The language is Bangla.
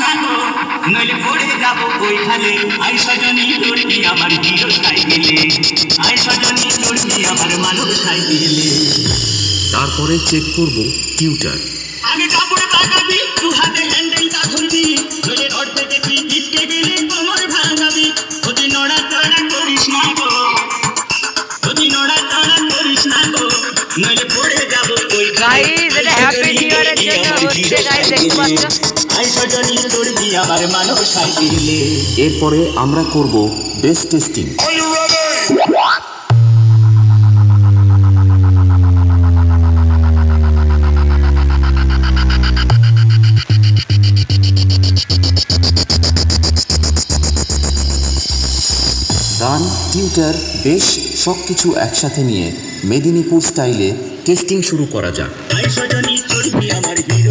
না গো, নইলে পড়ে যাব ওই খালে। আই সজনী চড়বি আমার হিরো সাইকেলে, আই সজনী চড়বি আমার মানব সাইকেলে। তারপরে চেক করব টিউটার। আগে কাপড়ে তাকাবি, দু হাতে হ্যান্ডেলটা ধরবি, নইলে রড থেকে তুই পিছকে গেলে কোমর ভাঙাবি। যদি নড়াচড়া করিস না গো, যদি নড়াচড়া করিস না গো, নইলে পড়ে যাব ওই গাইস এটা হ্যাপি নিউ ইয়ারের জন্য হচ্ছে গাইস, দেখতে পাচ্ছ। আই সজনী চড়বি আমার মানব সাইকেলে। এরপরে আমরা করব বেস টেস্টিং। গান, টিউটার, বেশ সবকিছু একসাথে নিয়ে মেদিনীপুর স্টাইলে টেস্টিং শুরু করা যাক। আই সজনী চড়বি আমার হিরো